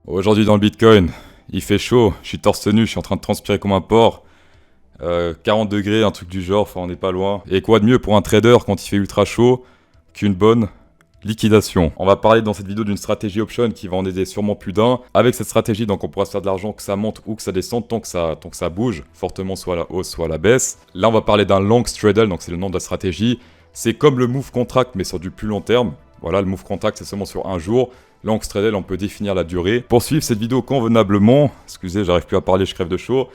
Aujourd'hui dans le Bitcoin, il fait chaud, je suis torse nu, je suis en train de transpirer comme un porc. 40 degrés, un truc du genre, enfin on n'est pas loin. Et quoi de mieux pour un trader quand il fait ultra chaud qu'une bonne liquidation. On va parler dans cette vidéo d'une stratégie option qui va en aider sûrement plus d'un. Avec cette stratégie, donc on pourra se faire de l'argent que ça monte ou que ça descende tant que ça bouge, fortement soit à la hausse, soit à la baisse. Là on va parler d'un long straddle, donc c'est le nom de la stratégie. C'est comme le move contract mais sur du plus long terme. Voilà, le move contract c'est seulement sur un jour. Long straddle, on peut définir la durée. Pour suivre cette vidéo convenablement, excusez, j'arrive plus à parler, je crève de chaud.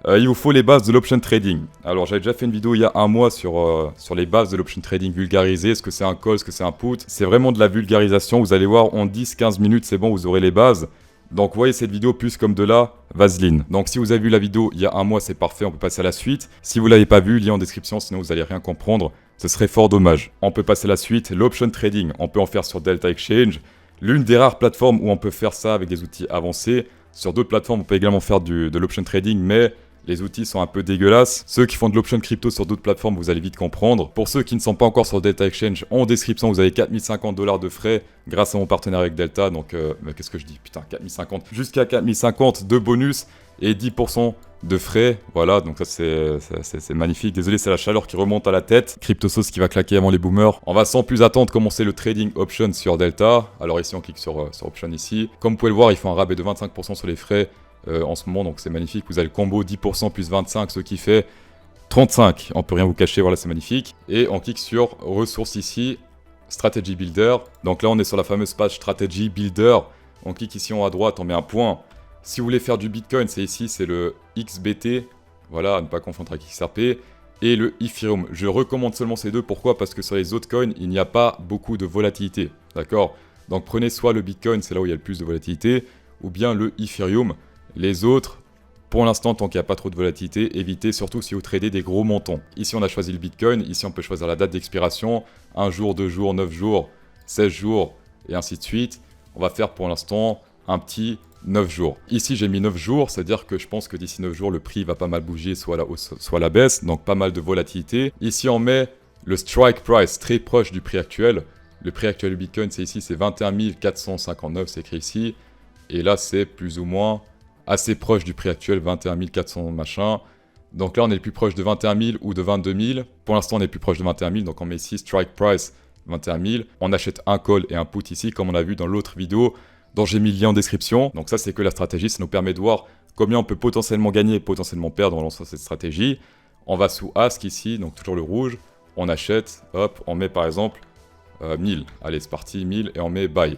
Il vous faut les bases de l'option trading. Alors j'avais déjà fait une vidéo il y a un mois sur les bases de l'option trading vulgarisées. Est-ce que c'est un call, est-ce que c'est un put? C'est vraiment de la vulgarisation. Vous allez voir, en 10-15 minutes, c'est bon, vous aurez les bases. Donc voyez cette vidéo plus comme de la vaseline. Donc si vous avez vu la vidéo il y a un mois, c'est parfait, on peut passer à la suite. Si vous l'avez pas vu, lien en description, sinon vous allez rien comprendre. Ce serait fort dommage. On peut passer à la suite. L'option trading, on peut en faire sur Delta Exchange. L'une des rares plateformes où on peut faire ça avec des outils avancés. Sur d'autres plateformes, on peut également faire de l'option trading, mais les outils sont un peu dégueulasses. Ceux qui font de l'option crypto sur d'autres plateformes, vous allez vite comprendre. Pour ceux qui ne sont pas encore sur Delta Exchange, en description, vous avez 4050 $ de frais grâce à mon partenaire avec Delta. Donc, mais qu'est-ce que je dis? Putain, 4050. Jusqu'à 4050 de bonus et 10% de frais. Voilà, donc ça c'est magnifique. Désolé, c'est la chaleur qui remonte à la tête. CryptoSauce qui va claquer avant les boomers. On va sans plus attendre commencer le trading option sur Delta. Alors ici, on clique sur option ici. Comme vous pouvez le voir, il faut un rabais de 25% sur les frais. En ce moment, donc c'est magnifique. Vous avez le combo 10% plus 25, ce qui fait 35. On peut rien vous cacher, voilà, c'est magnifique. Et on clique sur ressources ici, Strategy Builder. Donc là, on est sur la fameuse page Strategy Builder. On clique ici en haut à droite, on met un point. Si vous voulez faire du Bitcoin, c'est ici, c'est le XBT. Voilà, à ne pas confondre avec XRP. Et le Ethereum. Je recommande seulement ces deux. Pourquoi? Parce que sur les autres coins, il n'y a pas beaucoup de volatilité. D'accord? Donc prenez soit le Bitcoin, c'est là où il y a le plus de volatilité, ou bien le Ethereum. Les autres, pour l'instant, tant qu'il n'y a pas trop de volatilité, évitez surtout si vous tradez des gros montants. Ici, on a choisi le Bitcoin. Ici, on peut choisir la date d'expiration. 1 jour, 2 jours, 9 jours, 16 jours, et ainsi de suite. On va faire pour l'instant un petit 9 jours. Ici, j'ai mis 9 jours, c'est-à-dire que je pense que d'ici 9 jours, le prix va pas mal bouger, soit à la hausse, soit à la baisse. Donc, pas mal de volatilité. Ici, on met le strike price, très proche du prix actuel. Le prix actuel du Bitcoin, c'est ici, c'est 21 459, c'est écrit ici. Et là, c'est plus ou moins assez proche du prix actuel, 21 400 machin. Donc là, on est le plus proche de 21 000 ou de 22 000. Pour l'instant, on est plus proche de 21 000. Donc on met ici strike price 21 000. On achète un call et un put ici, comme on a vu dans l'autre vidéo dont j'ai mis le lien en description. Donc ça, c'est que la stratégie. Ça nous permet de voir combien on peut potentiellement gagner et potentiellement perdre en lançant cette stratégie. On va sous ask ici, donc toujours le rouge. On achète, hop, on met par exemple 1000. Allez, c'est parti, 1000 et on met buy.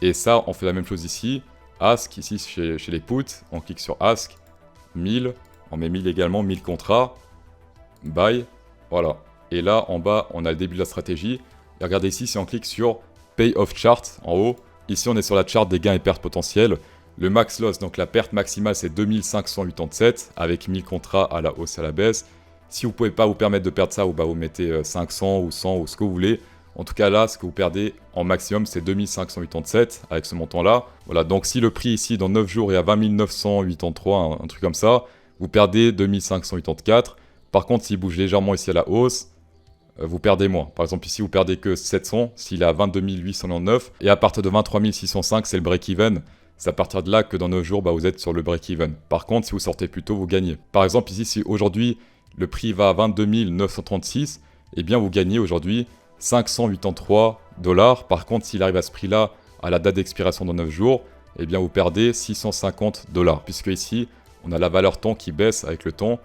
Et ça, on fait la même chose ici. Ask, ici chez les puts, on clique sur Ask, 1000, on met 1000 également, 1000 contrats, Buy, voilà. Et là, en bas, on a le début de la stratégie. Et regardez ici, si on clique sur Pay Off Chart, en haut, ici on est sur la charte des gains et pertes potentielles. Le max loss, donc la perte maximale, c'est 2587, avec 1000 contrats à la hausse et à la baisse. Si vous ne pouvez pas vous permettre de perdre ça, vous mettez 500 ou 100 ou ce que vous voulez. En tout cas là, ce que vous perdez en maximum, c'est 2587 avec ce montant-là. Voilà, donc si le prix ici, dans 9 jours, est à 20 983, un truc comme ça, vous perdez 2584. Par contre, s'il bouge légèrement ici à la hausse, vous perdez moins. Par exemple, ici, vous perdez que 700, s'il est à 22 899. Et à partir de 23 605, c'est le break-even. C'est à partir de là que dans 9 jours, vous êtes sur le break-even. Par contre, si vous sortez plus tôt, vous gagnez. Par exemple, ici, si aujourd'hui, le prix va à 22 936, eh bien, vous gagnez aujourd'hui 583 $. Par contre, s'il arrive à ce prix-là, à la date d'expiration dans 9 jours, eh bien vous perdez 650 $. Puisque ici, on a la valeur temps qui baisse avec le temps.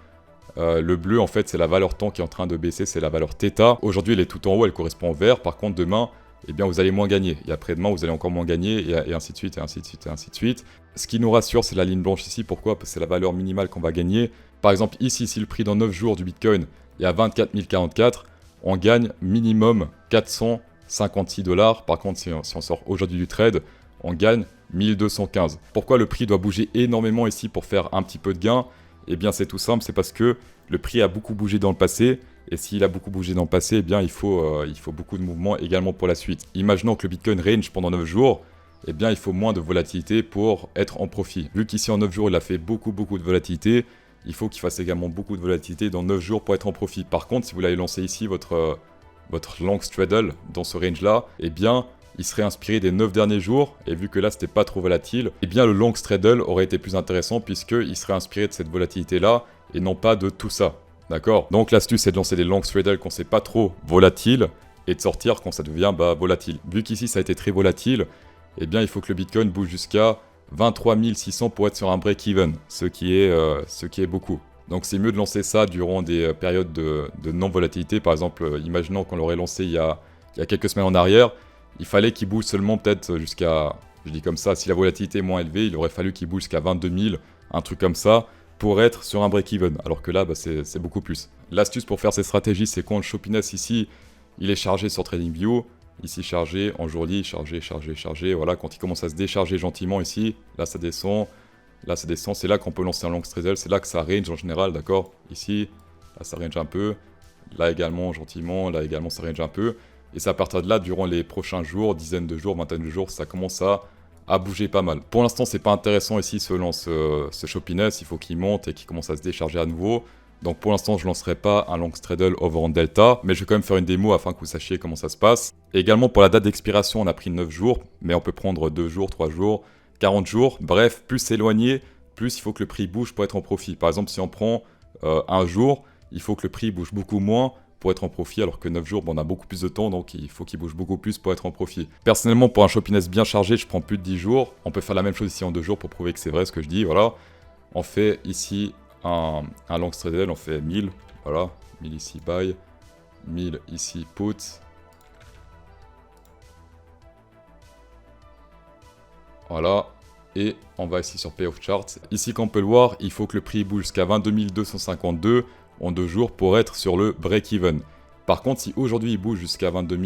Le bleu, en fait, c'est la valeur temps qui est en train de baisser, c'est la valeur θ. Aujourd'hui, elle est tout en haut, elle correspond au vert. Par contre, demain, eh bien, vous allez moins gagner. Et après-demain, vous allez encore moins gagner, et ainsi de suite, et ainsi de suite, et ainsi de suite. Ce qui nous rassure, c'est la ligne blanche ici. Pourquoi? Parce que c'est la valeur minimale qu'on va gagner. Par exemple, ici, si le prix dans 9 jours du Bitcoin est à 24 044, on gagne minimum 456 $. Par contre, si on sort aujourd'hui du trade, on gagne 1215. Pourquoi le prix doit bouger énormément ici pour faire un petit peu de gain? Eh bien, c'est tout simple, c'est parce que le prix a beaucoup bougé dans le passé. Et s'il a beaucoup bougé dans le passé, eh bien, il faut beaucoup de mouvements également pour la suite. Imaginons que le Bitcoin range pendant 9 jours. Eh bien, il faut moins de volatilité pour être en profit. Vu qu'ici, en 9 jours, il a fait beaucoup de volatilité, il faut qu'il fasse également beaucoup de volatilité dans 9 jours pour être en profit. Par contre, si vous allez lancer ici votre long straddle dans ce range-là, eh bien, il serait inspiré des 9 derniers jours, et vu que là c'était pas trop volatile, eh bien le long straddle aurait été plus intéressant puisqu'il serait inspiré de cette volatilité-là, et non pas de tout ça. D'accord? Donc l'astuce c'est de lancer des long straddle quand c'est pas trop volatile, et de sortir quand ça devient volatile. Vu qu'ici ça a été très volatile, eh bien il faut que le Bitcoin bouge jusqu'à 23 600 pour être sur un break-even, ce qui est beaucoup. Donc c'est mieux de lancer ça durant des périodes de non-volatilité. Par exemple, imaginons qu'on l'aurait lancé il y a quelques semaines en arrière, il fallait qu'il bouge seulement peut-être jusqu'à, je dis comme ça, si la volatilité est moins élevée, il aurait fallu qu'il bouge jusqu'à 22 000, un truc comme ça, pour être sur un break-even. Alors que là, c'est beaucoup plus. L'astuce pour faire ces stratégies, c'est quand le Shoppiness ici, il est chargé sur TradingView, ici chargé, en journée, chargé, voilà, quand il commence à se décharger gentiment ici, là ça descend, c'est là qu'on peut lancer un long straddle, c'est là que ça range en général, d'accord? Ici, là ça range un peu, là également gentiment, là également ça range un peu, et c'est à partir de là, durant les prochains jours, dizaines de jours, vingtaines de jours, ça commence à bouger pas mal. Pour l'instant, c'est pas intéressant ici selon ce Shoppiness, il faut qu'il monte et qu'il commence à se décharger à nouveau. Donc pour l'instant, je ne lancerai pas un long straddle over en delta, mais je vais quand même faire une démo afin que vous sachiez comment ça se passe. Et également pour la date d'expiration, on a pris 9 jours, mais on peut prendre 2 jours, 3 jours, 40 jours. Bref, plus c'est éloigné, plus il faut que le prix bouge pour être en profit. Par exemple, si on prend un jour, il faut que le prix bouge beaucoup moins pour être en profit, alors que 9 jours, on a beaucoup plus de temps, donc il faut qu'il bouge beaucoup plus pour être en profit. Personnellement, pour un Shoppiness bien chargé, je prends plus de 10 jours. On peut faire la même chose ici en 2 jours pour prouver que c'est vrai ce que je dis, voilà. On fait ici un long straddle, on fait 1000, voilà, 1000 ici buy, 1000 ici put. Voilà, et on va ici sur Payoff Chart. Ici, comme on peut le voir, il faut que le prix bouge jusqu'à 22 252 en 2 jours pour être sur le break-even. Par contre, si aujourd'hui il bouge jusqu'à 22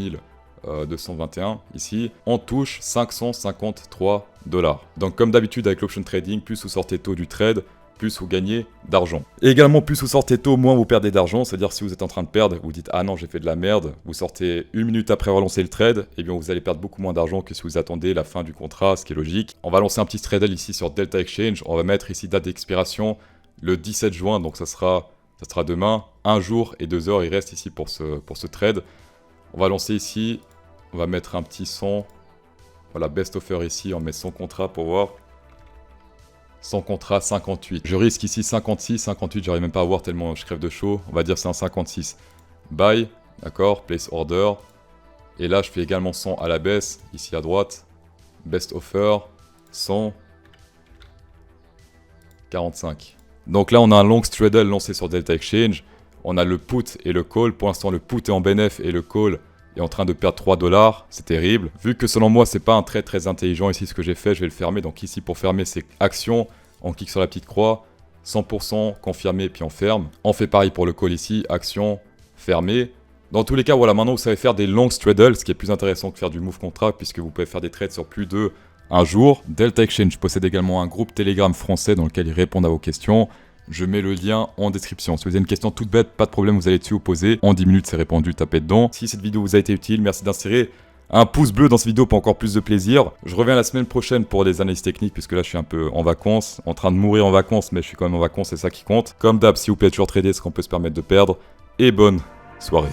221, ici, on touche 553 $. Donc comme d'habitude avec l'option trading, plus vous sortez tôt du trade, plus vous gagnez d'argent. Et également, plus vous sortez tôt, moins vous perdez d'argent. C'est-à-dire, si vous êtes en train de perdre, vous dites « Ah non, j'ai fait de la merde », vous sortez 1 minute après avoir lancé le trade, et bien vous allez perdre beaucoup moins d'argent que si vous attendez la fin du contrat, ce qui est logique. On va lancer un petit straddle ici sur Delta Exchange. On va mettre ici date d'expiration le 17 juin, donc ça sera demain. 1 jour et 2 heures, il reste ici pour ce trade. On va lancer ici, on va mettre un petit son. Voilà, best offer ici, on met son contrat pour voir. Son contrat 58. Je risque ici 56, 58, j'arrive même pas à voir tellement je crève de chaud. On va dire c'est un 56. Buy, d'accord, place order. Et là, je fais également 100 à la baisse, ici à droite. Best offer, 100. 45. Donc là, on a un long straddle lancé sur Delta Exchange. On a le put et le call. Pour l'instant, le put est en bénéf et le call est en train de perdre 3 $. C'est terrible. Vu que selon moi, c'est pas un trade très intelligent ici ce que j'ai fait, je vais le fermer. Donc ici, pour fermer, c'est action. On clique sur la petite croix. 100% confirmé, puis on ferme. On fait pareil pour le call ici. Action, fermé. Dans tous les cas, voilà, maintenant vous savez faire des long straddles, ce qui est plus intéressant que faire du move contract, puisque vous pouvez faire des trades sur plus de un jour. Delta Exchange possède également un groupe Telegram français dans lequel ils répondent à vos questions. Je mets le lien en description. Si vous avez une question toute bête, pas de problème, vous allez dessus vous poser. En 10 minutes, c'est répondu, tapez dedans. Si cette vidéo vous a été utile, merci d'insérer un pouce bleu dans cette vidéo pour encore plus de plaisir. Je reviens la semaine prochaine pour des analyses techniques, puisque là, je suis un peu en vacances, en train de mourir en vacances, mais je suis quand même en vacances, c'est ça qui compte. Comme d'hab, s'il vous plaît, toujours trader ce qu'on peut se permettre de perdre. Et bonne soirée.